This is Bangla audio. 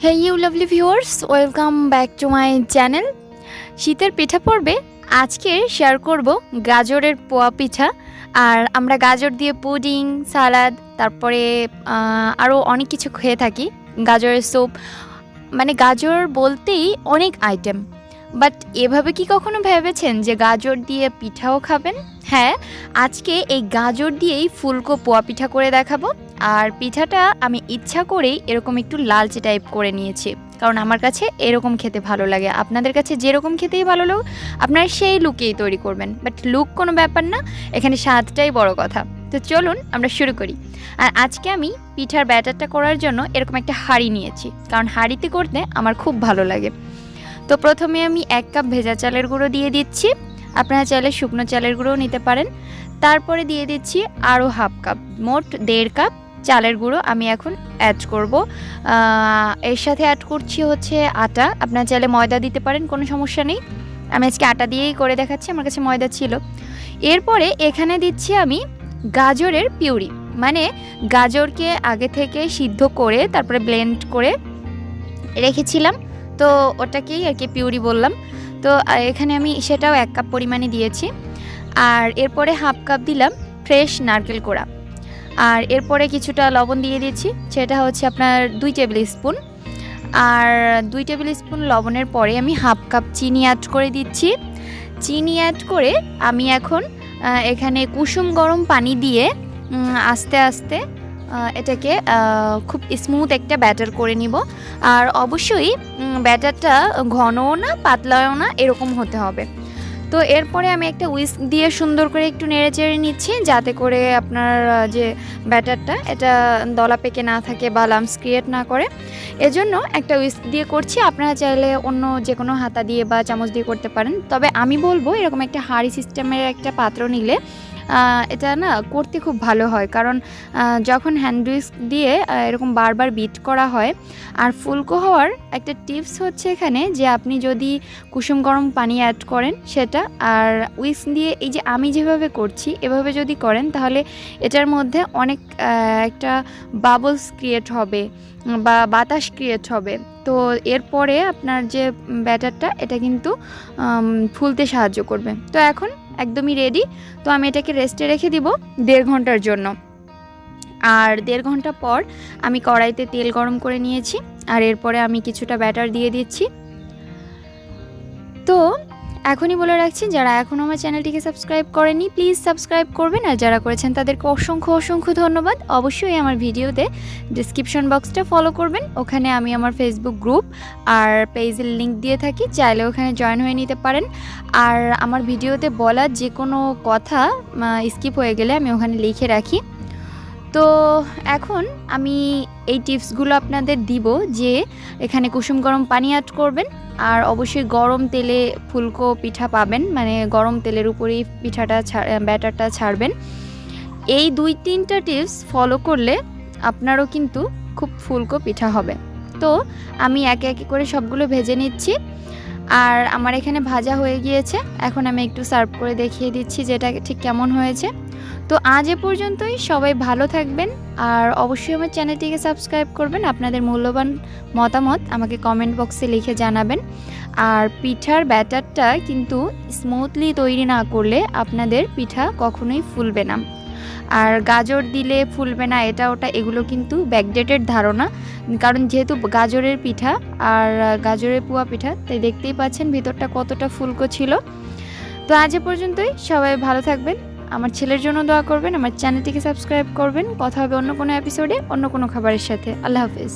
Hey you lovely viewers, welcome back to my channel. শীতের পিঠা পর্বে আজকে শেয়ার করব গাজরের পোয়া পিঠা। আর আমরা গাজর দিয়ে পুডিং, সালাদ, তারপরে আরও অনেক কিছু খেয়ে থাকি। গাজরের স্যুপ, মানে গাজর বলতেই অনেক আইটেম। বাট এভাবে কি কখনো ভেবেছেন যে গাজর দিয়ে পিঠাও খাবেন? হ্যাঁ, আজকে এই গাজর দিয়েই ফুলকো পোয়া পিঠা করে দেখাবো। আর পিঠাটা আমি ইচ্ছা করেই এরকম একটু লালচে টাইপ করে নিয়েছি, কারণ আমার কাছে এরকম খেতে ভালো লাগে। আপনাদের কাছে যেরকম খেতেই ভালো লাগে আপনারা সেই লুকেই তৈরি করবেন। বাট লুক কোনো ব্যাপার না, এখানে স্বাদটাই বড় কথা। তো চলুন আমরা শুরু করি। আর আজকে আমি পিঠার ব্যাটারটা করার জন্য এরকম একটা হাঁড়ি নিয়েছি, কারণ হাঁড়িতে করতে আমার খুব ভালো লাগে। তো প্রথমে আমি 1 কাপ ভেজা চালের গুঁড়ো দিয়ে দিচ্ছি। আপনারা চাইলে শুকনো চালের গুঁড়োও নিতে পারেন। তারপরে দিয়ে দিচ্ছি আরও হাফ কাপ, মোট 1.5 কাপ চালের গুঁড়ো আমি এখন অ্যাড করব। এর সাথে অ্যাড করছি হচ্ছে আটা। আপনারা চাইলে ময়দা দিতে পারেন, কোনো সমস্যা নেই। আমি আজকে আটা দিয়েই করে দেখাচ্ছি, আমার কাছে ময়দা ছিল। এরপরে এখানে দিচ্ছি আমি গাজরের পিউরি, মানে গাজরকে আগে থেকে সিদ্ধ করে তারপরে ব্লেন্ড করে রেখেছিলাম, তো ওটাকেই আর কি পিউরি বললাম। তো এখানে আমি সেটাও 1 কাপ পরিমাণে দিয়েছি। আর এরপরে হাফ কাপ দিলাম ফ্রেশ নারকেল কোড়া। আর এরপরে কিছুটা লবণ দিয়ে দিচ্ছি, সেটা হচ্ছে আপনার 2 টেবিল স্পুন। আর 2 টেবিল স্পুন লবণের পরে আমি হাফ কাপ চিনি অ্যাড করে দিচ্ছি। চিনি অ্যাড করে আমি এখন এখানে কুসুম গরম পানি দিয়ে আস্তে আস্তে এটাকে খুব স্মুথ একটা ব্যাটার করে নিব। আর অবশ্যই ব্যাটারটা ঘনও না পাতলাও না, এরকম হতে হবে। তো এরপরে আমি একটা উইস্ক দিয়ে সুন্দর করে একটু নেড়ে চেড়ে নিচ্ছি, যাতে করে আপনার যে ব্যাটারটা এটা দলা পেকে না থাকে বা লাম্পস ক্রিয়েট না করে। এজন্য একটা উইস্ক দিয়ে করছি। আপনারা চাইলে অন্য যে কোনো হাতা দিয়ে বা চামচ দিয়ে করতে পারেন। তবে আমি বলবো এরকম একটা হাঁড়ি সিস্টেমের একটা পাত্র নিলে এটা না করতে খুব ভালো হয়, কারণ যখন হ্যান্ড উইস্ক দিয়ে এরকম বারবার বিট করা হয়। আর ফুলকো হওয়ার একটা টিপস হচ্ছে এখানে যে আপনি যদি কুসুম গরম পানি অ্যাড করেন সেটা, আর উইস্ক দিয়ে এই যে আমি যেভাবে করছি এভাবে যদি করেন, তাহলে এটার মধ্যে অনেক একটা বাবলস ক্রিয়েট হবে বা বাতাস ক্রিয়েট হবে। তো এরপরে আপনার যে ব্যাটারটা এটা কিন্তু ফুলতে সাহায্য করবে। তো এখন একদমই রেডি। তো আমি এটাকে রেস্টে রেখে দিব 1.5 ঘন্টার জন্য। আর 1.5 ঘন্টা পর আমি কড়াইতে তেল গরম করে নিয়েছি। আর এরপরে আমি কিছুটা ব্যাটার দিয়ে দিচ্ছি। তো এখনই বলে রাখছি, যারা এখনও আমার চ্যানেলটিকে সাবস্ক্রাইব করেনি প্লিজ সাবস্ক্রাইব করবেন, আর যারা করেছেন তাদেরকে অসংখ্য অসংখ্য ধন্যবাদ। অবশ্যই আমার ভিডিওতে ডিসক্রিপশন বক্সটা ফলো করবেন, ওখানে আমি আমার ফেসবুক গ্রুপ আর পেজের লিঙ্ক দিয়ে থাকি, চাইলে ওখানে জয়েন হয়ে নিতে পারেন। আর আমার ভিডিওতে বলা যে কোনো কথা স্কিপ হয়ে গেলে আমি ওখানে লিখে রাখি। তো এখন আমি এই টিপসগুলো আপনাদের দিব যে এখানে কুসুম গরম পানি অ্যাড করবেন, আর অবশ্যই গরম তেলে ফুলকো পিঠা পাবেন, মানে গরম তেলের উপরেই পিঠাটা ব্যাটারটা ছাড়বেন। এই 2-3টা টিপস ফলো করলে আপনারও কিন্তু খুব ফুলকো পিঠা হবে। তো আমি একে একে করে সবগুলো ভেজে নিচ্ছি। আর আমার এখানে ভাজা হয়ে গিয়েছে, এখন আমি একটু সার্ভ করে দেখিয়ে দিচ্ছি যেটা ঠিক কেমন হয়েছে। তো আজ এ পর্যন্তই, সবাই ভালো থাকবেন। আর অবশ্যই আমার চ্যানেলটিকে সাবস্ক্রাইব করবেন। আপনাদের মূল্যবান মতামত আমাকে কমেন্ট বক্সে লিখে জানাবেন। আর পিঠার ব্যাটারটা কিন্তু স্মুথলি তৈরি না করলে আপনাদের পিঠা কখনোই ফুলবে না। আর গাজর দিলে ফুলবে না এটা ওটা, এগুলো কিন্তু ব্যাকডেটেড ধারণা। কারণ যেহেতু গাজরের পিঠা আর গাজরের পোয়া পিঠা, তাই দেখতেই পাচ্ছেন ভিতরটা কতটা ফুলকো ছিল। তো আজ এ পর্যন্তই, সবাই ভালো থাকবেন। আমার ছেলের জন্য দোয়া করবেন, আমার চ্যানেলটিকে সাবস্ক্রাইব করবেন। কথা হবে অন্য কোনো এপিসোডে অন্য কোনো খাবারের সাথে। আল্লাহ হাফেজ।